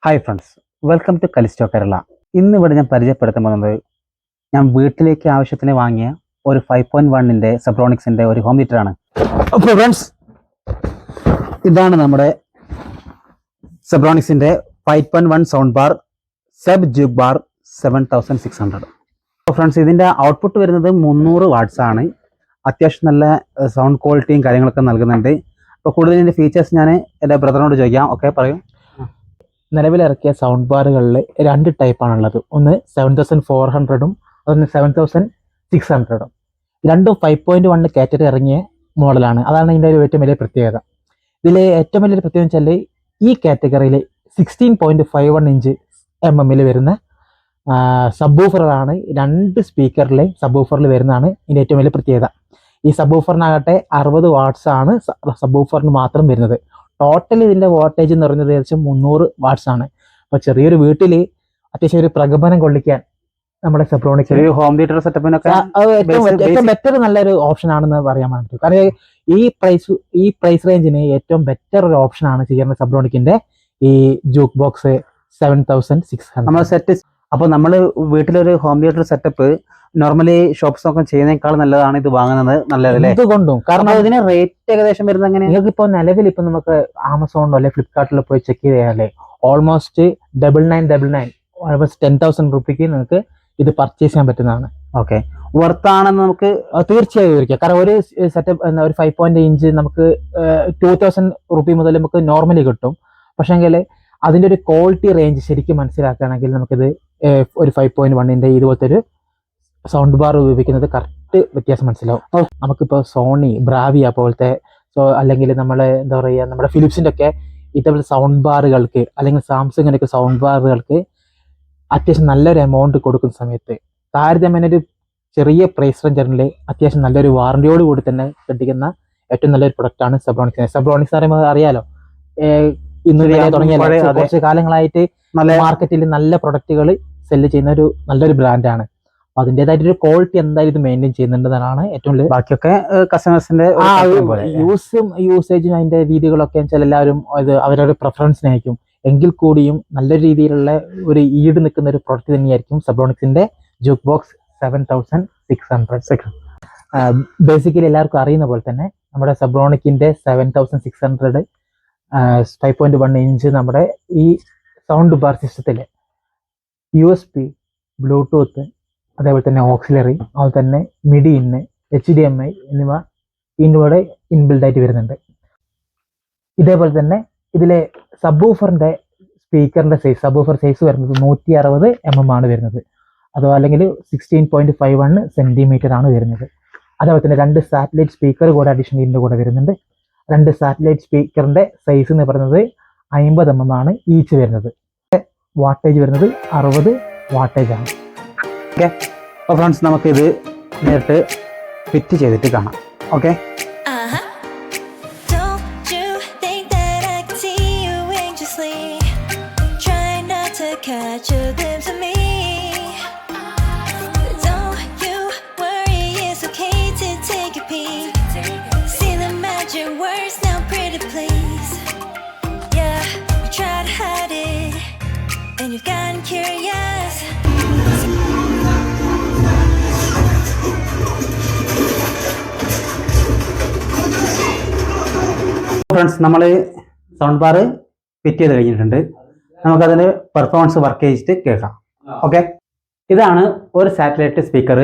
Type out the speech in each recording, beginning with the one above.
Hi friends, welcome to Calisto Kerala. ഇന്നിവിടെ ഞാൻ പരിചയപ്പെടുത്താൻ പോകുന്നത് ഞാൻ വീട്ടിലേക്ക് ആവശ്യത്തിന് വാങ്ങിയ ഒരു 5.1 സെബ്രോണിക്സിൻ്റെ ഒരു ഹോം തിയേറ്ററാണ്. അപ്പോൾ ഫ്രണ്ട്സ്, ഇതാണ് നമ്മുടെ സെബ്രോണിക്സിൻ്റെ 5.1 സൗണ്ട് ബാർ സെബ് ജൂക്ക് ബാർ 7600. അപ്പോൾ ഫ്രണ്ട്സ്, ഇതിൻ്റെ ഔട്ട്പുട്ട് വരുന്നത് 300 വാട്ട്സ് ആണ്. അത്യാവശ്യം നല്ല സൗണ്ട് ക്വാളിറ്റിയും കാര്യങ്ങളൊക്കെ നൽകുന്നുണ്ട്. അപ്പോൾ കൂടുതൽ ഇതിൻ്റെ ഫീച്ചേഴ്സ് ഞാൻ എൻ്റെ ബ്രദറിനോട് ചോദിക്കാം. ഓക്കെ, പറയൂ. നിലവിലിറക്കിയ സൗണ്ട് ബാറുകളിൽ രണ്ട് ടൈപ്പാണുള്ളത്. ഒന്ന് 7400ഉം അതൊന്ന് 7600ഉം. രണ്ടും 5.1 കാറ്റഗറി ഇറങ്ങിയ മോഡലാണ്. അതാണ് ഇതിൻ്റെ ഒരു ഏറ്റവും വലിയ പ്രത്യേകത. ഇതിലെ ഏറ്റവും വലിയൊരു പ്രത്യേകത വെച്ചാൽ ഈ കാറ്റഗറിയിൽ 16.51 ഇഞ്ച് mm വരുന്ന സബ്വൂഫറാണ്. രണ്ട് സ്പീക്കറിലെ സബ്വൂഫറിൽ വരുന്നതാണ് ഇതിൻ്റെ ഏറ്റവും വലിയ പ്രത്യേകത. ഈ സബ്വൂഫറിനാകട്ടെ 60 വാട്ട്സ് ആണ് സബ്വൂഫറിന് മാത്രം വരുന്നത്. ടോട്ടൽ ഇതിൻ്റെ വോൾട്ടേജ് എന്ന് പറയുന്നത് ഏകദേശം 300 വാട്ട്സ് ആണ്. അപ്പോൾ ചെറിയൊരു വീട്ടിൽ അത്യാവശ്യം ഒരു പ്രകമ്പനം കൊള്ളിക്കാൻ നമ്മുടെ സെബ്രോണിക് ഹോം തിയേറ്റർ സെറ്റപ്പിനൊക്കെ ഏറ്റവും ബെറ്റർ നല്ലൊരു ഓപ്ഷൻ ആണെന്ന് പറയാൻ പറ്റും. കാരണം ഈ പ്രൈസ് റേഞ്ചിന് ഏറ്റവും ബെറ്റർ ഒരു ഓപ്ഷൻ ആണ് ചെയ്യുന്ന സെബ്രോണിക്കിന്റെ ഈ ജൂക്ക് ബോക്സ് 7600 നമ്മൾ സെറ്റ്. അപ്പോൾ നമ്മൾ വീട്ടിലൊരു home theatre setup normally shops ഒക്കെ ചെയ്യുന്നതിനേക്കാൾ നല്ലതാണ് ഇത് വാങ്ങുന്നത് നല്ലതല്ലേ? ഇതുകൊണ്ടും കാരണം ഇതിന് റേറ്റ് ഏകദേശം വരുന്നത് എങ്ങനെ? നിങ്ങൾക്ക് ഇപ്പോൾ നിലവിൽ ഇപ്പൊ നമുക്ക് ആമസോണിലോ അല്ലെ ഫ്ലിപ്കാർട്ടിലോ പോയി ചെക്ക് ചെയ്യാല്ലേ, ഓൾമോസ്റ്റ് 9999 10,000 റുപ്പിക്ക് നിങ്ങൾക്ക് ഇത് പർച്ചേസ് ചെയ്യാൻ പറ്റുന്നതാണ്. ഓക്കെ, വർത്താണെന്ന് നമുക്ക് തീർച്ചയായും വിവരിക്കാം. കാരണം ഒരു സെറ്റപ്പ് ഒരു 5.1 ഇഞ്ച് നമുക്ക് 2000 റുപ്പി മുതൽ നമുക്ക് നോർമലി കിട്ടും. പക്ഷേങ്കിൽ അതിൻ്റെ ഒരു ക്വാളിറ്റി റേഞ്ച് ശരിക്കും മനസ്സിലാക്കുകയാണെങ്കിൽ നമുക്കിത് ഒരു 5.1 ഇതുപോലത്തെ ഒരു സൗണ്ട് ബാർ ഉപയോഗിക്കുന്നത് കറക്റ്റ് വ്യത്യാസം മനസ്സിലാവും. നമുക്കിപ്പോൾ സോണി, ബ്രാവിയ പോലത്തെ അല്ലെങ്കിൽ നമ്മളെ എന്താ പറയുക, നമ്മുടെ ഫിലിപ്സിൻ്റെ ഒക്കെ ഇതേപോലെ സൗണ്ട് ബാറുകൾക്ക് അല്ലെങ്കിൽ സാംസങ്ങിൻ്റെ ഒക്കെ സൗണ്ട് ബാറുകൾക്ക് അത്യാവശ്യം നല്ലൊരു എമൗണ്ട് കൊടുക്കുന്ന സമയത്ത് താരതമ്യേന ഒരു ചെറിയ പ്രൈസ് റേഞ്ചറിൽ അത്യാവശ്യം നല്ലൊരു വാറണ്ടിയോട് കൂടി തന്നെ കിട്ടിക്കുന്ന ഏറ്റവും നല്ലൊരു പ്രൊഡക്റ്റാണ് സെബ്രോണിക്സ്. സെബ്രോണിക്സ് പറയുമ്പോൾ അറിയാലോ, ഇന്ന് തുടങ്ങിയ കുറച്ച് കാലങ്ങളായിട്ട് മാർക്കറ്റിൽ നല്ല പ്രൊഡക്റ്റുകൾ സെല്ല് ചെയ്യുന്ന ഒരു നല്ലൊരു ബ്രാൻഡാണ്. അപ്പൊ അതിൻ്റെതായിട്ടൊരു ക്വാളിറ്റി എന്തായാലും ഇത് മെയിൻറ്റെയിൻ ചെയ്യുന്നുണ്ടെന്നാണ് ഏറ്റവും വലിയ. ബാക്കിയൊക്കെ കസ്റ്റമേഴ്സിന്റെ യൂസേജും അതിന്റെ രീതികളൊക്കെ വെച്ചാൽ എല്ലാവരും ഇത് അവരവരുടെ പ്രിഫറൻസിനായിരിക്കും. എങ്കിൽ കൂടിയും നല്ല രീതിയിലുള്ള ഒരു ഈട് നിൽക്കുന്ന ഒരു പ്രൊഡക്റ്റ് തന്നെയായിരിക്കും സെബ്രോണിക്സിന്റെ ജൂക്ക് ബോക്സ് 7600. ബേസിക്കലി എല്ലാവർക്കും അറിയുന്ന പോലെ തന്നെ നമ്മുടെ സെബ്രോണിക്കിന്റെ 7600 5.1 ഇഞ്ച് നമ്മുടെ ഈ സൗണ്ട് ബാർ സിസ്റ്റത്തില് USB, ബ്ലൂടൂത്ത്, അതേപോലെ തന്നെ ഓക്സിലറി, അതുപോലെ തന്നെ മിഡി ഇന്ന്, HDMI എന്നിവ ഇതിലൂടെ ഇൻബിൽഡ് ആയിട്ട് വരുന്നുണ്ട്. ഇതേപോലെ തന്നെ ഇതിലെ സബ്വൂഫറിന്റെ സ്പീക്കറിന്റെ സബ്വൂഫർ സൈസ് വരുന്നത് 160 mm ആണ് വരുന്നത്. അതോ അല്ലെങ്കിൽ 16.51 സെന്റിമീറ്റർ ആണ് വരുന്നത്. അതേപോലെ തന്നെ രണ്ട് സാറ്റലൈറ്റ് സ്പീക്കർ കൂടെ അഡീഷൻ ഇതിൻ്റെ കൂടെ വരുന്നുണ്ട്. രണ്ട് സാറ്റലൈറ്റ് സ്പീക്കറിന്റെ സൈസ് എന്ന് പറയുന്നത് 50 mm ആണ് ഈച്ച് വരുന്നത്. വാട്ടേജ് വരുന്നത് 60 വാട്ടേജ് ആണ്. ഓക്കെ, അപ്പോൾ ഫ്രണ്ട്സ്, നമുക്കിത് നേരിട്ട് ഫിറ്റ് ചെയ്തിട്ട് കാണാം. Okay, And you've gotten curious. Friends, നമ്മൾ സൗണ്ട് ബാർ ഫിറ്റ് ചെയ്ത് കഴിഞ്ഞിട്ടുണ്ട്. നമുക്കതിന് പെർഫോമൻസ് വർക്ക് ചെയ്തിട്ട് കേൾക്കാം. ഓക്കെ, ഇതാണ് ഒരു സാറ്റലൈറ്റ് സ്പീക്കർ.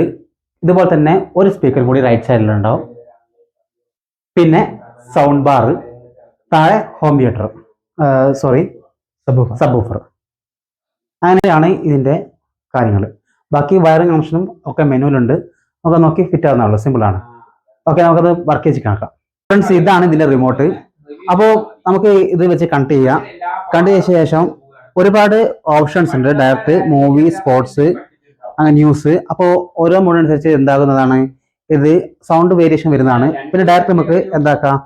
ഇതുപോലെ തന്നെ ഒരു സ്പീക്കർ കൂടി റൈറ്റ് സൈഡിലുണ്ടാവും. പിന്നെ സൗണ്ട് ബാർ, താഴെ ഹോം തിയേറ്റർ, സബ്വൂഫർ. അങ്ങനെയാണ് ഇതിൻ്റെ കാര്യങ്ങൾ. ബാക്കി വയറിംഗ് കണക്ഷനും ഒക്കെ മെനുവിലുണ്ട്. നമുക്ക് നോക്കി ഫിറ്റ് ആവുന്നുള്ളൂ, സിമ്പിളാണ്. ഓക്കെ, നമുക്കത് വർക്ക് ചെയ്ത് കാണാം. ഫ്രണ്ട്സ്, ഇതാണ് ഇതിൻ്റെ റിമോട്ട്. അപ്പോൾ നമുക്ക് ഇത് വെച്ച് കണക്ട് ചെയ്യാം. കണക്ട് ചെയ്ത ശേഷം ഒരുപാട് ഓപ്ഷൻസ് ഉണ്ട്. ഡയറക്റ്റ്, മൂവി, സ്പോർട്സ്, അങ്ങനെ ന്യൂസ്. അപ്പോൾ ഓരോ മോഡ് അനുസരിച്ച് എന്താകുന്നതാണ്, ഇത് സൗണ്ട് വേരിയേഷൻ വരുന്നതാണ്. പിന്നെ ഡയറക്റ്റ് നമുക്ക് എന്താക്കാം,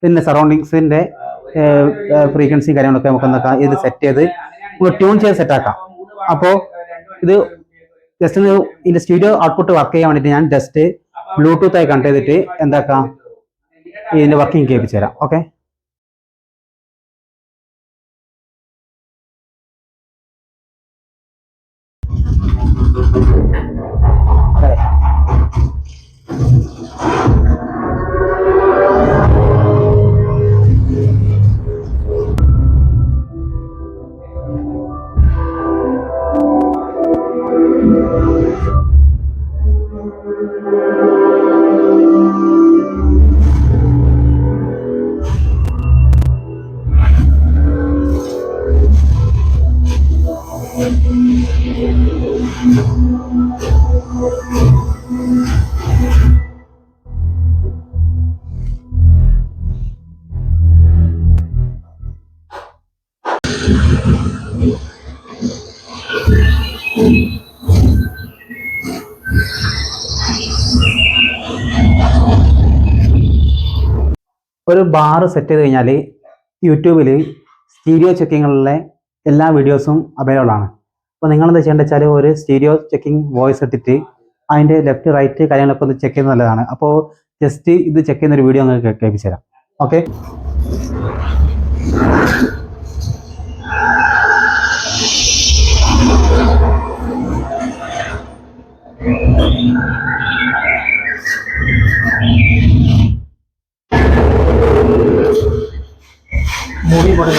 പിന്നെ സറൗണ്ടിങ്സിൻ്റെ ഫ്രീക്വൻസി കാര്യങ്ങളൊക്കെ നമുക്ക് എന്താക്കാം, ഇത് സെറ്റ് ചെയ്ത് ട്യൂൺ ചെയ്ത് സെറ്റാക്കാം. അപ്പോൾ ഇത് ജസ്റ്റ് ഇതിൻ്റെ സ്റ്റീരിയോ ഔട്ട്പുട്ട് വർക്ക് ചെയ്യാൻ വേണ്ടിയിട്ട് ഞാൻ ജസ്റ്റ് ബ്ലൂടൂത്ത് ആയി കണക്ട് ചെയ്തിട്ട് എന്താക്കാം, ഇതിൻ്റെ വർക്കിംഗ് കേൾപ്പിച്ചു തരാം. ഓക്കെ. അതെ. ഒരു ബാർ സെറ്റ് ചെയ്ത് കഴിഞ്ഞാൽ യൂട്യൂബിൽ സ്റ്റീരിയോ ചെക്കിങ്ങുകളിലെ എല്ലാ വീഡിയോസും അവൈലബിൾ ആണ്. അപ്പോൾ നിങ്ങളെന്താ ചെയ്യേണ്ടത് വെച്ചാൽ ഒരു സ്റ്റീരിയോ ചെക്കിംഗ് വോയിസ് ഇട്ടിട്ട് അതിൻ്റെ ലെഫ്റ്റ് റൈറ്റ് കാര്യങ്ങളൊക്കെ ഒന്ന് ചെക്ക് ചെയ്യുന്നത് നല്ലതാണ്. അപ്പോൾ ജസ്റ്റ് ഇത് ചെക്ക് ചെയ്യുന്ന ഒരു വീഡിയോ നിങ്ങൾക്ക് കേൾപ്പിച്ചു തരാം. ഓക്കെ, മൂവി പോലെ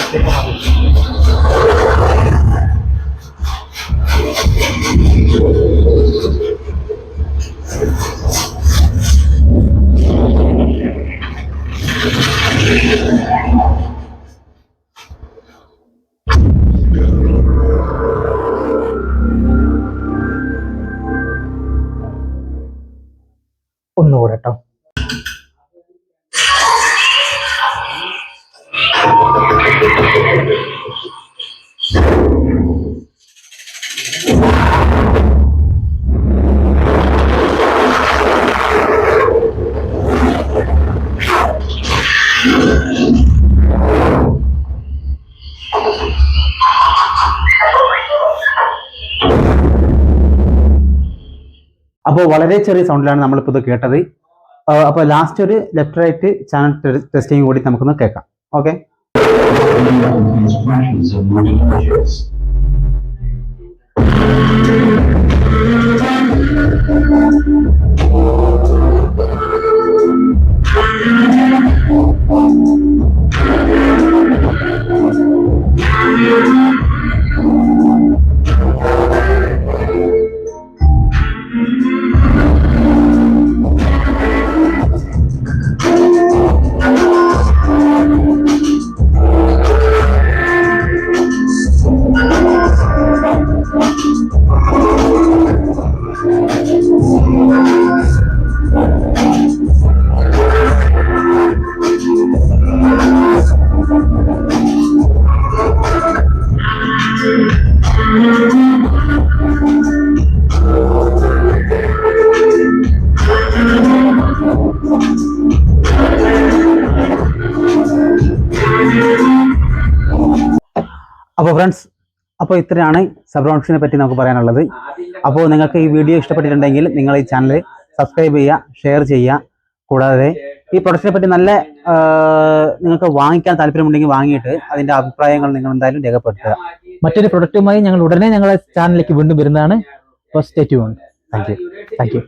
ഒന്നുകൂടെ കേട്ടോ. അപ്പോൾ വളരെ ചെറിയ സൗണ്ടിലാണ് നമ്മളിപ്പോൾ ഇത് കേട്ടത്. അപ്പോൾ ലാസ്റ്റ് ഒരു ലെഫ്റ്റ് റൈറ്റ് ചാനൽ ടെസ്റ്റിംഗ് കൂടി നമുക്കൊന്ന് കേൾക്കാം. ഓക്കെ, അപ്പോൾ ഫ്രണ്ട്സ്, അപ്പോൾ ഇത്രയാണ് സബ്റോണിക്സിനെ പറ്റി നമുക്ക് പറയാനുള്ളത്. അപ്പോൾ നിങ്ങൾക്ക് ഈ വീഡിയോ ഇഷ്ടപ്പെട്ടിട്ടുണ്ടെങ്കിൽ നിങ്ങൾ ഈ ചാനൽ സബ്സ്ക്രൈബ് ചെയ്യുക, ഷെയർ ചെയ്യുക. കൂടാതെ ഈ പ്രൊഡക്റ്റിനെ പറ്റി നല്ല നിങ്ങൾക്ക് വാങ്ങിക്കാൻ താല്പര്യമുണ്ടെങ്കിൽ വാങ്ങിയിട്ട് അതിൻ്റെ അഭിപ്രായങ്ങൾ നിങ്ങൾ എന്തായാലും രേഖപ്പെടുത്തുക. മറ്റൊരു പ്രൊഡക്റ്റുമായി ഞങ്ങൾ ഉടനെ ഞങ്ങളുടെ ചാനലിലേക്ക് വീണ്ടും വരുന്നതാണ്. Stay tuned. Thank you.